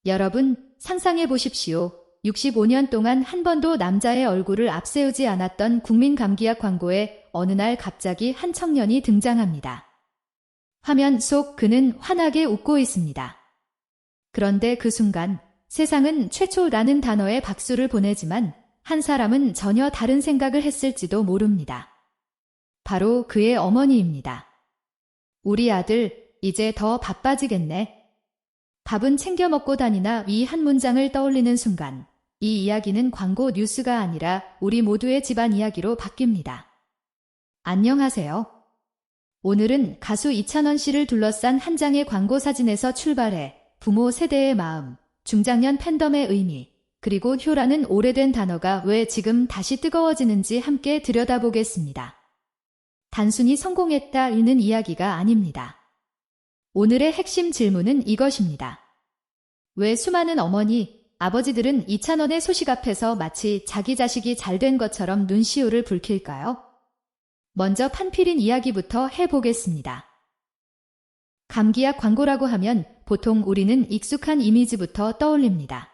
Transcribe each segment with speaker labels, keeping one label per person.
Speaker 1: 여러분, 상상해 보십시오. 65년 동안 한 번도 남자의 얼굴을 앞세우지 않았던 국민감기약 광고에 어느 날 갑자기 한 청년이 등장합니다. 화면 속 그는 환하게 웃고 있습니다. 그런데 그 순간 세상은 최초라는 단어에 박수를 보내지만 한 사람은 전혀 다른 생각을 했을지도 모릅니다. 바로 그의 어머니입니다. 우리 아들, 이제 더 바빠지겠네. 밥은 챙겨 먹고 다니나 이 한 문장을 떠올리는 순간 이 이야기는 광고 뉴스가 아니라 우리 모두의 집안 이야기로 바뀝니다. 안녕하세요. 오늘은 가수 이찬원 씨를 둘러싼 한 장의 광고 사진에서 출발해 부모 세대의 마음, 중장년 팬덤의 의미, 그리고 효라는 오래된 단어가 왜 지금 다시 뜨거워지는지 함께 들여다보겠습니다. 단순히 성공했다는 이야기가 아닙니다. 오늘의 핵심 질문은 이것입니다. 왜 수많은 어머니, 아버지들은 이찬원의 소식 앞에서 마치 자기 자식이 잘된 것처럼 눈시울을 붉힐까요? 먼저 판피린 이야기부터 해보겠습니다. 감기약 광고라고 하면 보통 우리는 익숙한 이미지부터 떠올립니다.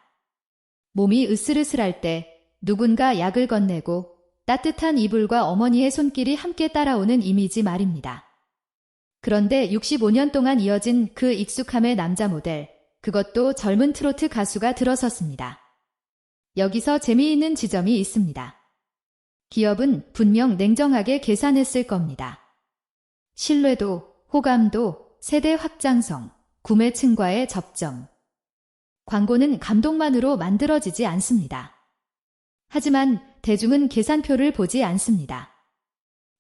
Speaker 1: 몸이 으슬으슬할 때 누군가 약을 건네고 따뜻한 이불과 어머니의 손길이 함께 따라오는 이미지 말입니다. 그런데 65년 동안 이어진 그 익숙함의 남자 모델, 그것도 젊은 트로트 가수가 들어섰습니다. 여기서 재미있는 지점이 있습니다. 기업은 분명 냉정하게 계산했을 겁니다. 신뢰도, 호감도, 세대 확장성, 구매층과의 접점. 광고는 감동만으로 만들어지지 않습니다. 하지만 대중은 계산표를 보지 않습니다.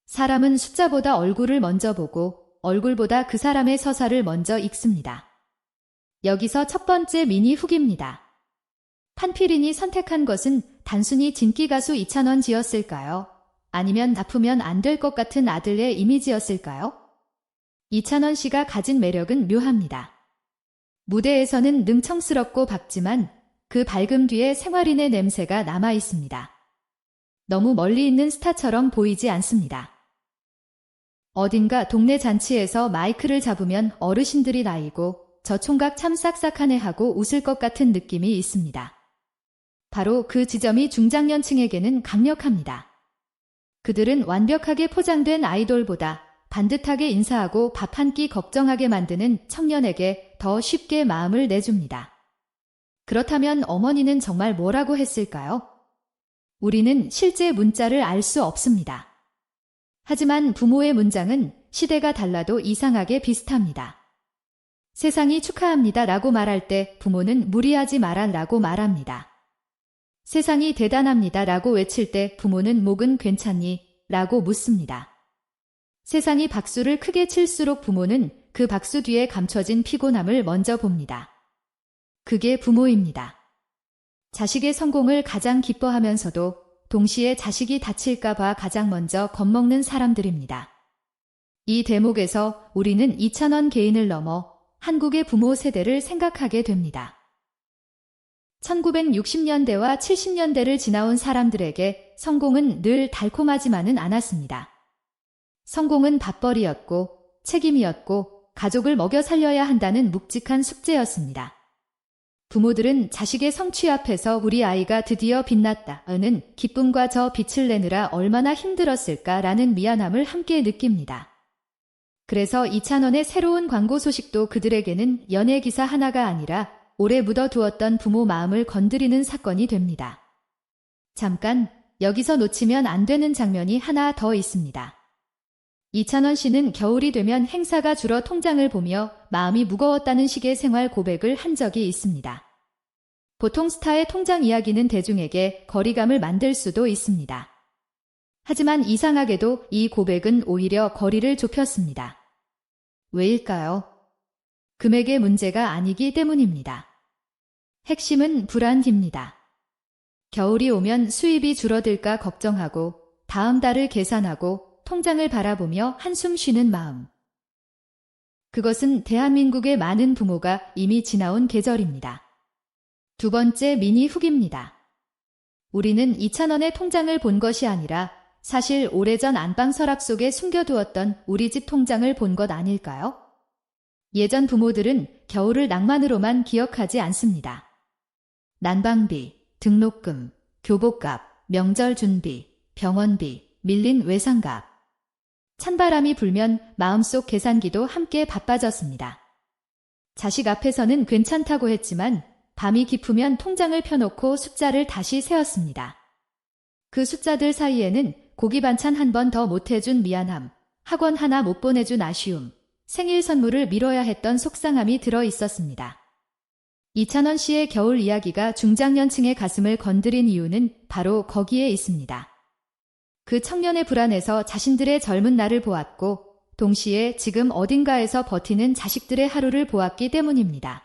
Speaker 1: 사람은 숫자보다 얼굴을 먼저 보고 얼굴보다 그 사람의 서사를 먼저 읽습니다. 여기서 첫 번째 미니 훅입니다. 판피린이 선택한 것은 단순히 진기 가수 이찬원 지였을까요? 아니면 아프면 안 될 것 같은 아들의 이미지였을까요? 이찬원 씨가 가진 매력은 묘합니다. 무대에서는 능청스럽고 밝지만 그 밝음 뒤에 생활인의 냄새가 남아 있습니다. 너무 멀리 있는 스타처럼 보이지 않습니다. 어딘가 동네 잔치에서 마이크를 잡으면 어르신들이 나이고 저 총각 참 싹싹하네 하고 웃을 것 같은 느낌이 있습니다. 바로 그 지점이 중장년층에게는 강력합니다. 그들은 완벽하게 포장된 아이돌보다 반듯하게 인사하고 밥 한 끼 걱정하게 만드는 청년에게 더 쉽게 마음을 내줍니다. 그렇다면 어머니는 정말 뭐라고 했을까요? 우리는 실제 문자를 알 수 없습니다. 하지만 부모의 문장은 시대가 달라도 이상하게 비슷합니다. 세상이 축하합니다 라고 말할 때 부모는 무리하지 마라 라고 말합니다. 세상이 대단합니다 라고 외칠 때 부모는 목은 괜찮니? 라고 묻습니다. 세상이 박수를 크게 칠수록 부모는 그 박수 뒤에 감춰진 피곤함을 먼저 봅니다. 그게 부모입니다. 자식의 성공을 가장 기뻐하면서도 동시에 자식이 다칠까봐 가장 먼저 겁먹는 사람들입니다. 이 대목에서 우리는 이찬원 개인을 넘어 한국의 부모 세대를 생각하게 됩니다. 1960년대와 70년대를 지나온 사람들에게 성공은 늘 달콤하지만은 않았습니다. 성공은 밥벌이였고 책임이었고 가족을 먹여 살려야 한다는 묵직한 숙제였습니다. 부모들은 자식의 성취 앞에서 우리 아이가 드디어 빛났다는 기쁨과 저 빛을 내느라 얼마나 힘들었을까라는 미안함을 함께 느낍니다. 그래서 이찬원의 새로운 광고 소식도 그들에게는 연예기사 하나가 아니라 오래 묻어두었던 부모 마음을 건드리는 사건이 됩니다. 잠깐, 여기서 놓치면 안 되는 장면이 하나 더 있습니다. 이찬원 씨는 겨울이 되면 행사가 줄어 통장을 보며 마음이 무거웠다는 식의 생활 고백을 한 적이 있습니다. 보통 스타의 통장 이야기는 대중에게 거리감을 만들 수도 있습니다. 하지만 이상하게도 이 고백은 오히려 거리를 좁혔습니다. 왜일까요? 금액의 문제가 아니기 때문입니다. 핵심은 불안입니다. 겨울이 오면 수입이 줄어들까 걱정하고 다음 달을 계산하고 통장을 바라보며 한숨 쉬는 마음. 그것은 대한민국의 많은 부모가 이미 지나온 계절입니다. 두 번째 미니 훅입니다. 우리는 이찬원의 통장을 본 것이 아니라 사실 오래전 안방 서랍 속에 숨겨두었던 우리 집 통장을 본 것 아닐까요? 예전 부모들은 겨울을 낭만으로만 기억하지 않습니다. 난방비, 등록금, 교복값, 명절 준비, 병원비, 밀린 외상값. 찬바람이 불면 마음속 계산기도 함께 바빠졌습니다. 자식 앞에서는 괜찮다고 했지만 밤이 깊으면 통장을 펴놓고 숫자를 다시 세었습니다. 그 숫자들 사이에는 고기 반찬 한 번 더 못해준 미안함, 학원 하나 못 보내준 아쉬움, 생일 선물을 미뤄야 했던 속상함이 들어 있었습니다. 이찬원 씨의 겨울 이야기가 중장년층의 가슴을 건드린 이유는 바로 거기에 있습니다. 그 청년의 불안에서 자신들의 젊은 날을 보았고 동시에 지금 어딘가에서 버티는 자식들의 하루를 보았기 때문입니다.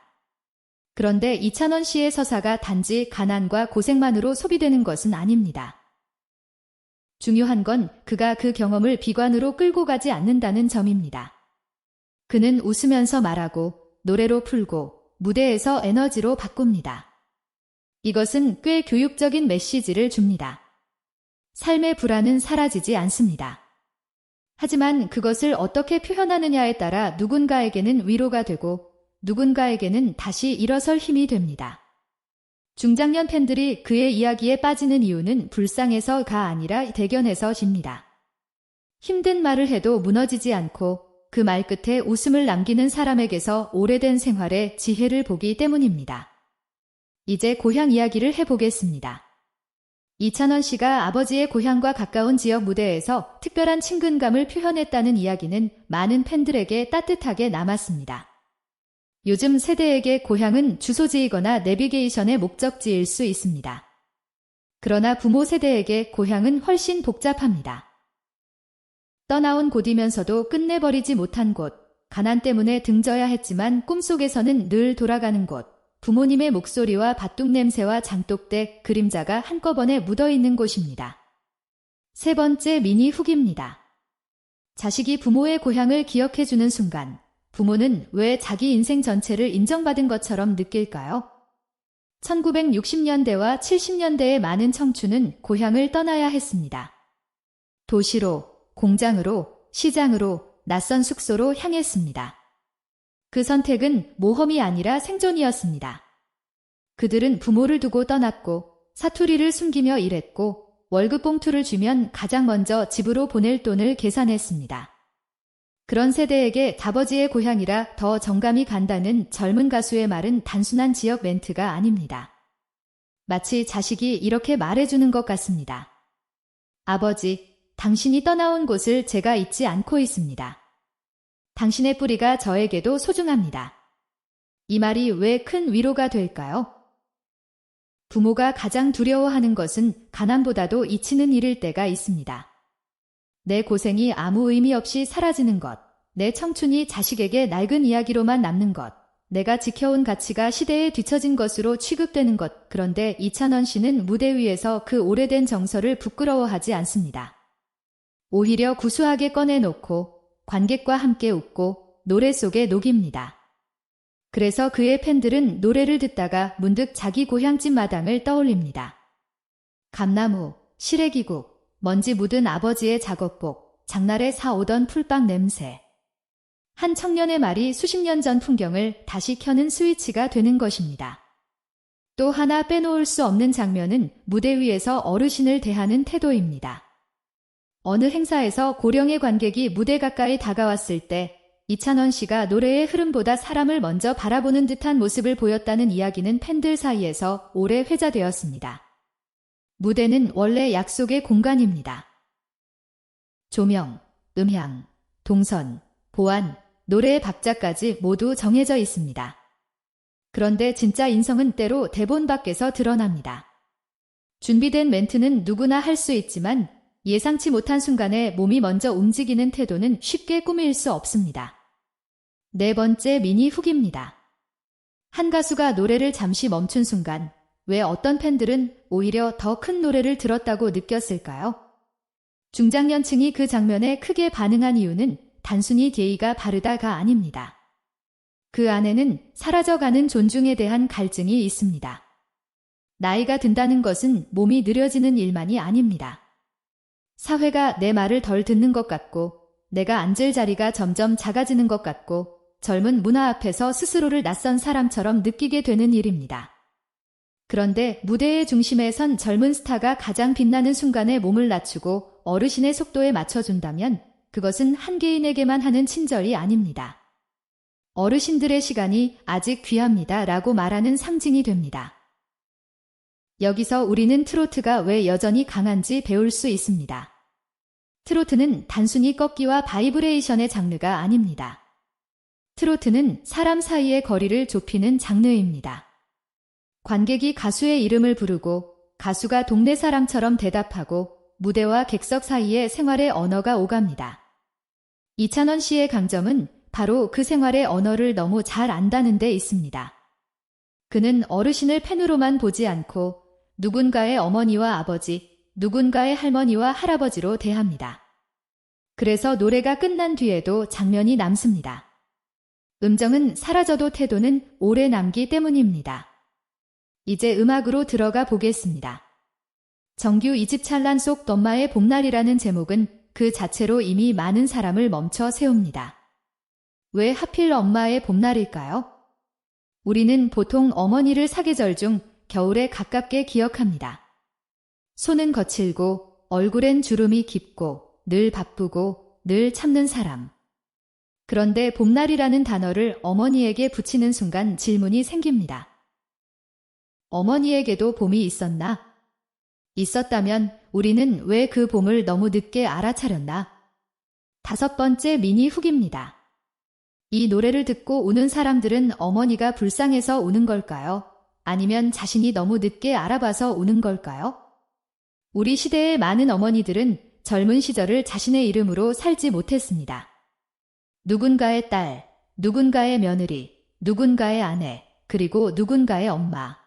Speaker 1: 그런데 이찬원 씨의 서사가 단지 가난과 고생만으로 소비되는 것은 아닙니다. 중요한 건 그가 그 경험을 비관으로 끌고 가지 않는다는 점입니다. 그는 웃으면서 말하고 노래로 풀고 무대에서 에너지로 바꿉니다. 이것은 꽤 교육적인 메시지를 줍니다. 삶의 불안은 사라지지 않습니다. 하지만 그것을 어떻게 표현하느냐에 따라 누군가에게는 위로가 되고 누군가에게는 다시 일어설 힘이 됩니다. 중장년 팬들이 그의 이야기에 빠지는 이유는 불쌍해서가 아니라 대견해서입니다. 힘든 말을 해도 무너지지 않고 그 말 끝에 웃음을 남기는 사람에게서 오래된 생활의 지혜를 보기 때문입니다. 이제 고향 이야기를 해보겠습니다. 이찬원 씨가 아버지의 고향과 가까운 지역 무대에서 특별한 친근감을 표현했다는 이야기는 많은 팬들에게 따뜻하게 남았습니다. 요즘 세대에게 고향은 주소지이거나 내비게이션의 목적지일 수 있습니다. 그러나 부모 세대에게 고향은 훨씬 복잡합니다. 떠나온 곳이면서도 끝내버리지 못한 곳, 가난 때문에 등져야 했지만 꿈속에서는 늘 돌아가는 곳, 부모님의 목소리와 밭둑 냄새와 장독대, 그림자가 한꺼번에 묻어있는 곳입니다. 세 번째 미니 후기입니다. 자식이 부모의 고향을 기억해주는 순간, 부모는 왜 자기 인생 전체를 인정받은 것처럼 느낄까요? 1960년대와 70년대의 많은 청춘은 고향을 떠나야 했습니다. 도시로, 공장으로, 시장으로, 낯선 숙소로 향했습니다. 그 선택은 모험이 아니라 생존이었습니다. 그들은 부모를 두고 떠났고 사투리를 숨기며 일했고 월급 봉투를 주면 가장 먼저 집으로 보낼 돈을 계산했습니다. 그런 세대에게 아버지의 고향이라 더 정감이 간다는 젊은 가수의 말은 단순한 지역 멘트가 아닙니다. 마치 자식이 이렇게 말해주는 것 같습니다. 아버지, 당신이 떠나온 곳을 제가 잊지 않고 있습니다. 당신의 뿌리가 저에게도 소중합니다. 이 말이 왜 큰 위로가 될까요? 부모가 가장 두려워하는 것은 가난보다도 잊히는 일일 때가 있습니다. 내 고생이 아무 의미 없이 사라지는 것, 내 청춘이 자식에게 낡은 이야기로만 남는 것, 내가 지켜온 가치가 시대에 뒤처진 것으로 취급되는 것. 그런데 이찬원 씨는 무대 위에서 그 오래된 정서를 부끄러워하지 않습니다. 오히려 구수하게 꺼내놓고 관객과 함께 웃고 노래 속에 녹입니다. 그래서 그의 팬들은 노래를 듣다가 문득 자기 고향집 마당을 떠올립니다. 감나무, 시래기국, 먼지 묻은 아버지의 작업복, 장날에 사오던 풀빵 냄새. 한 청년의 말이 수십 년 전 풍경을 다시 켜는 스위치가 되는 것입니다. 또 하나 빼놓을 수 없는 장면은 무대 위에서 어르신을 대하는 태도입니다. 어느 행사에서 고령의 관객이 무대 가까이 다가왔을 때 이찬원 씨가 노래의 흐름보다 사람을 먼저 바라보는 듯한 모습을 보였다는 이야기는 팬들 사이에서 오래 회자되었습니다. 무대는 원래 약속의 공간입니다. 조명, 음향, 동선, 보안, 노래의 박자까지 모두 정해져 있습니다. 그런데 진짜 인성은 때로 대본 밖에서 드러납니다. 준비된 멘트는 누구나 할 수 있지만 예상치 못한 순간에 몸이 먼저 움직이는 태도는 쉽게 꾸밀 수 없습니다. 네 번째 미니 후기입니다. 한 가수가 노래를 잠시 멈춘 순간 왜 어떤 팬들은 오히려 더 큰 노래를 들었다고 느꼈을까요? 중장년층이 그 장면에 크게 반응한 이유는 단순히 예의가 바르다가 아닙니다. 그 안에는 사라져가는 존중에 대한 갈증이 있습니다. 나이가 든다는 것은 몸이 느려지는 일만이 아닙니다. 사회가 내 말을 덜 듣는 것 같고 내가 앉을 자리가 점점 작아지는 것 같고 젊은 문화 앞에서 스스로를 낯선 사람처럼 느끼게 되는 일입니다. 그런데 무대의 중심에 선 젊은 스타가 가장 빛나는 순간에 몸을 낮추고 어르신의 속도에 맞춰준다면 그것은 한 개인에게만 하는 친절이 아닙니다. 어르신들의 시간이 아직 귀합니다 라고 말하는 상징이 됩니다. 여기서 우리는 트로트가 왜 여전히 강한지 배울 수 있습니다. 트로트는 단순히 꺾기와 바이브레이션의 장르가 아닙니다. 트로트는 사람 사이의 거리를 좁히는 장르입니다. 관객이 가수의 이름을 부르고 가수가 동네 사람처럼 대답하고 무대와 객석 사이에 생활의 언어가 오갑니다. 이찬원 씨의 강점은 바로 그 생활의 언어를 너무 잘 안다는 데 있습니다. 그는 어르신을 팬으로만 보지 않고 누군가의 어머니와 아버지, 누군가의 할머니와 할아버지로 대합니다. 그래서 노래가 끝난 뒤에도 장면이 남습니다. 음정은 사라져도 태도는 오래 남기 때문입니다. 이제 음악으로 들어가 보겠습니다. 정규 2집 찰란 속 엄마의 봄날이라는 제목은 그 자체로 이미 많은 사람을 멈춰 세웁니다. 왜 하필 엄마의 봄날일까요? 우리는 보통 어머니를 사계절 중 겨울에 가깝게 기억합니다. 손은 거칠고 얼굴엔 주름이 깊고 늘 바쁘고 늘 참는 사람. 그런데 봄날이라는 단어를 어머니에게 붙이는 순간 질문이 생깁니다. 어머니에게도 봄이 있었나? 있었다면 우리는 왜 그 봄을 너무 늦게 알아차렸나? 5번째 미니 훅입니다. 이 노래를 듣고 우는 사람들은 어머니가 불쌍해서 우는 걸까요? 아니면 자신이 너무 늦게 알아봐서 우는 걸까요? 우리 시대의 많은 어머니들은 젊은 시절을 자신의 이름으로 살지 못했습니다. 누군가의 딸, 누군가의 며느리, 누군가의 아내, 그리고 누군가의 엄마.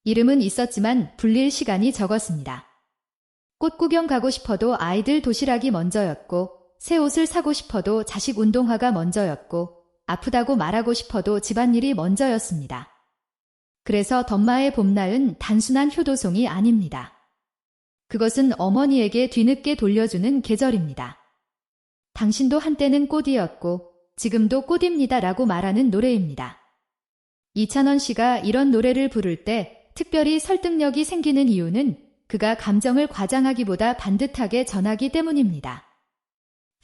Speaker 1: 이름은 있었지만 불릴 시간이 적었습니다. 꽃 구경 가고 싶어도 아이들 도시락이 먼저였고, 새 옷을 사고 싶어도 자식 운동화가 먼저였고, 아프다고 말하고 싶어도 집안일이 먼저였습니다. 그래서 덤마의 봄날은 단순한 효도송이 아닙니다. 그것은 어머니에게 뒤늦게 돌려주는 계절입니다. 당신도 한때는 꽃이었고 지금도 꽃입니다 라고 말하는 노래입니다. 이찬원 씨가 이런 노래를 부를 때 특별히 설득력이 생기는 이유는 그가 감정을 과장하기보다 반듯하게 전하기 때문입니다.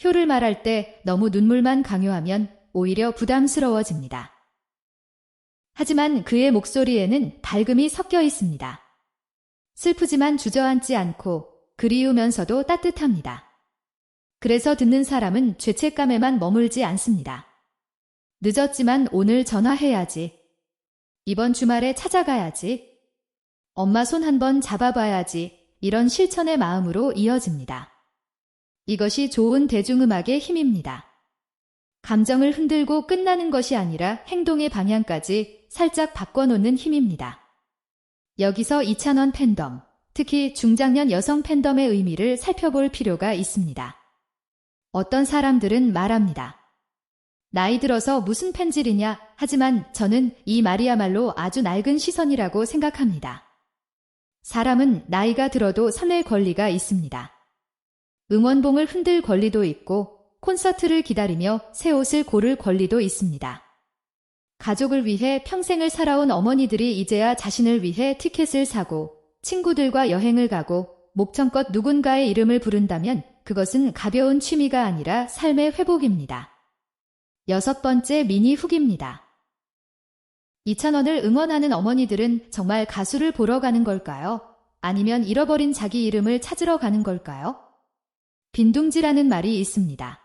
Speaker 1: 효를 말할 때 너무 눈물만 강요하면 오히려 부담스러워집니다. 하지만 그의 목소리에는 밝음이 섞여 있습니다. 슬프지만 주저앉지 않고 그리우면서도 따뜻합니다. 그래서 듣는 사람은 죄책감에만 머물지 않습니다. 늦었지만 오늘 전화해야지. 이번 주말에 찾아가야지. 엄마 손 한번 잡아봐야지. 이런 실천의 마음으로 이어집니다. 이것이 좋은 대중음악의 힘입니다. 감정을 흔들고 끝나는 것이 아니라 행동의 방향까지 살짝 바꿔놓는 힘입니다. 여기서 이찬원 팬덤, 특히 중장년 여성 팬덤의 의미를 살펴볼 필요가 있습니다. 어떤 사람들은 말합니다. 나이 들어서 무슨 팬질이냐, 하지만 저는 이 말이야말로 아주 낡은 시선이라고 생각합니다. 사람은 나이가 들어도 설렐 권리가 있습니다. 응원봉을 흔들 권리도 있고 콘서트를 기다리며 새 옷을 고를 권리도 있습니다. 가족을 위해 평생을 살아온 어머니들이 이제야 자신을 위해 티켓을 사고 친구들과 여행을 가고 목청껏 누군가의 이름을 부른다면 그것은 가벼운 취미가 아니라 삶의 회복입니다. 6번째 미니 훅입니다. 이찬원을 응원하는 어머니들은 정말 가수를 보러 가는 걸까요? 아니면 잃어버린 자기 이름을 찾으러 가는 걸까요? 빈둥지라는 말이 있습니다.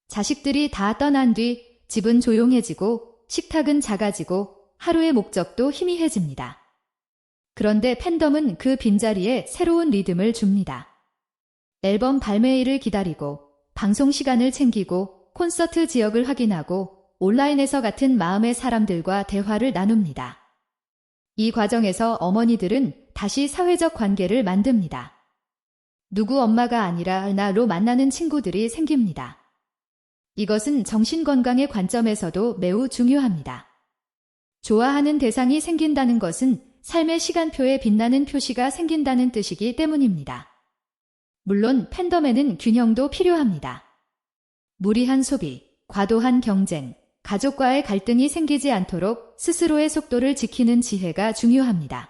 Speaker 1: 자식들이 다 떠난 뒤 집은 조용해지고 식탁은 작아지고 하루의 목적도 희미해집니다. 그런데 팬덤은 그 빈자리에 새로운 리듬을 줍니다. 앨범 발매일을 기다리고 방송 시간을 챙기고 콘서트 지역을 확인하고 온라인에서 같은 마음의 사람들과 대화를 나눕니다. 이 과정에서 어머니들은 다시 사회적 관계를 만듭니다. 누구 엄마가 아니라 나로 만나는 친구들이 생깁니다. 이것은 정신건강의 관점에서도 매우 중요합니다. 좋아하는 대상이 생긴다는 것은 삶의 시간표에 빛나는 표시가 생긴다는 뜻이기 때문입니다. 물론 팬덤에는 균형도 필요합니다. 무리한 소비, 과도한 경쟁, 가족과의 갈등이 생기지 않도록 스스로의 속도를 지키는 지혜가 중요합니다.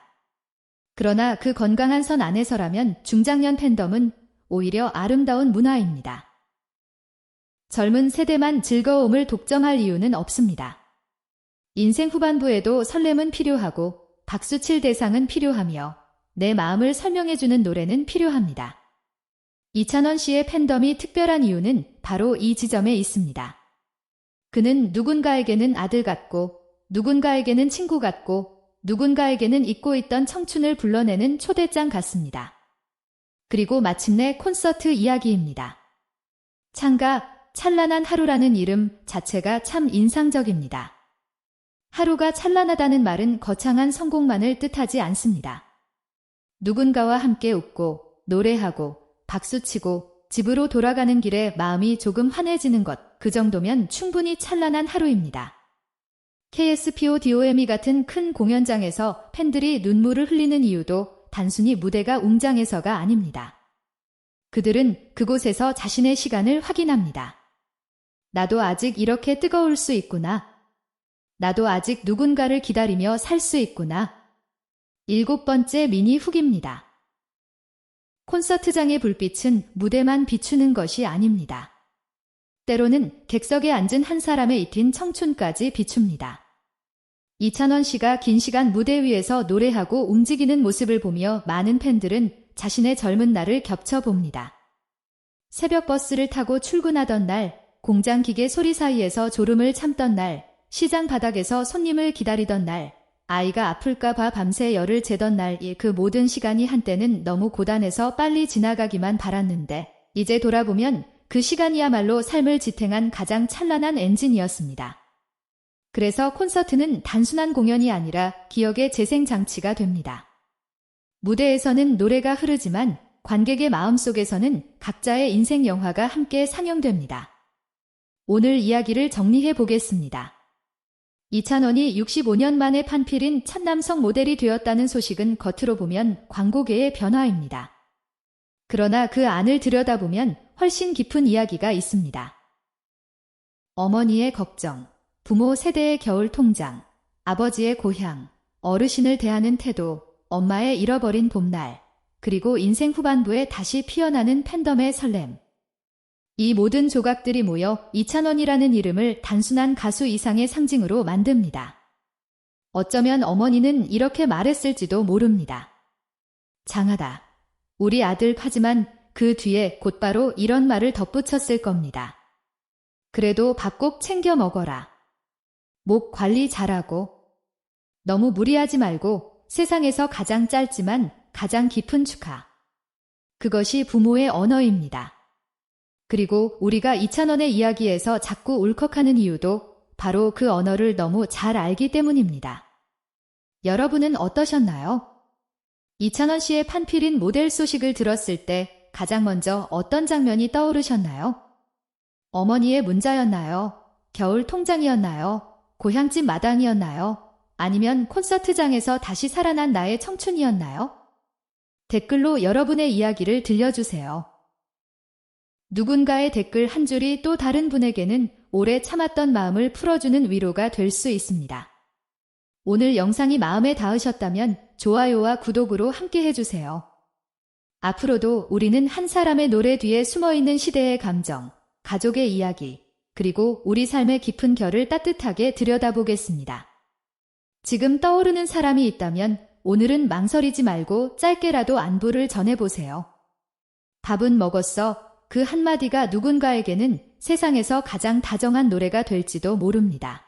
Speaker 1: 그러나 그 건강한 선 안에서라면 중장년 팬덤은 오히려 아름다운 문화입니다. 젊은 세대만 즐거움을 독점할 이유는 없습니다. 인생 후반부에도 설렘은 필요하고 박수칠 대상은 필요하며 내 마음을 설명해주는 노래는 필요합니다. 이찬원 씨의 팬덤이 특별한 이유는 바로 이 지점에 있습니다. 그는 누군가에게는 아들 같고 누군가에게는 친구 같고 누군가에게는 잊고 있던 청춘을 불러내는 초대장 같습니다. 그리고 마침내 콘서트 이야기입니다. 창가 찬란한 하루라는 이름 자체가 참 인상적입니다. 하루가 찬란하다는 말은 거창한 성공만을 뜻하지 않습니다. 누군가와 함께 웃고 노래하고 박수치고 집으로 돌아가는 길에 마음이 조금 환해지는 것, 그 정도면 충분히 찬란한 하루입니다. KSPODOME 같은 큰 공연장에서 팬들이 눈물을 흘리는 이유도 단순히 무대가 웅장해서가 아닙니다. 그들은 그곳에서 자신의 시간을 확인합니다. 나도 아직 이렇게 뜨거울 수 있구나. 나도 아직 누군가를 기다리며 살 수 있구나. 7번째 미니 훅입니다. 콘서트장의 불빛은 무대만 비추는 것이 아닙니다. 때로는 객석에 앉은 한 사람의 잊힌 청춘까지 비춥니다. 이찬원 씨가 긴 시간 무대 위에서 노래하고 움직이는 모습을 보며 많은 팬들은 자신의 젊은 날을 겹쳐봅니다. 새벽 버스를 타고 출근하던 날, 공장 기계 소리 사이에서 졸음을 참던 날, 시장 바닥에서 손님을 기다리던 날, 아이가 아플까봐 밤새 열을 재던 날, 그 모든 시간이 한때는 너무 고단해서 빨리 지나가기만 바랐는데 이제 돌아보면 그 시간이야말로 삶을 지탱한 가장 찬란한 엔진이었습니다. 그래서 콘서트는 단순한 공연이 아니라 기억의 재생장치가 됩니다. 무대에서는 노래가 흐르지만 관객의 마음속에서는 각자의 인생 영화가 함께 상영됩니다. 오늘 이야기를 정리해 보겠습니다. 이찬원이 65년 만에 판필인 첫 남성 모델이 되었다는 소식은 겉으로 보면 광고계의 변화입니다. 그러나 그 안을 들여다보면 훨씬 깊은 이야기가 있습니다. 어머니의 걱정, 부모 세대의 겨울 통장, 아버지의 고향, 어르신을 대하는 태도, 엄마의 잃어버린 봄날, 그리고 인생 후반부에 다시 피어나는 팬덤의 설렘. 이 모든 조각들이 모여 이찬원이라는 이름을 단순한 가수 이상의 상징으로 만듭니다. 어쩌면 어머니는 이렇게 말했을지도 모릅니다. 장하다. 우리 아들. 하지만 그 뒤에 곧바로 이런 말을 덧붙였을 겁니다. 그래도 밥 꼭 챙겨 먹어라. 목 관리 잘하고. 너무 무리하지 말고 세상에서 가장 짧지만 가장 깊은 축하. 그것이 부모의 언어입니다. 그리고 우리가 이찬원의 이야기에서 자꾸 울컥하는 이유도 바로 그 언어를 너무 잘 알기 때문입니다. 여러분은 어떠셨나요? 이찬원 씨의 판필인 모델 소식을 들었을 때 가장 먼저 어떤 장면이 떠오르셨나요? 어머니의 문자였나요? 겨울 통장이었나요? 고향집 마당이었나요? 아니면 콘서트장에서 다시 살아난 나의 청춘이었나요? 댓글로 여러분의 이야기를 들려주세요. 누군가의 댓글 한 줄이 또 다른 분에게는 오래 참았던 마음을 풀어주는 위로가 될 수 있습니다. 오늘 영상이 마음에 닿으셨다면 좋아요와 구독으로 함께 해주세요. 앞으로도 우리는 한 사람의 노래 뒤에 숨어있는 시대의 감정, 가족의 이야기, 그리고 우리 삶의 깊은 결을 따뜻하게 들여다보겠습니다. 지금 떠오르는 사람이 있다면 오늘은 망설이지 말고 짧게라도 안부를 전해보세요. 밥은 먹었어? 그 한마디가 누군가에게는 세상에서 가장 다정한 노래가 될지도 모릅니다.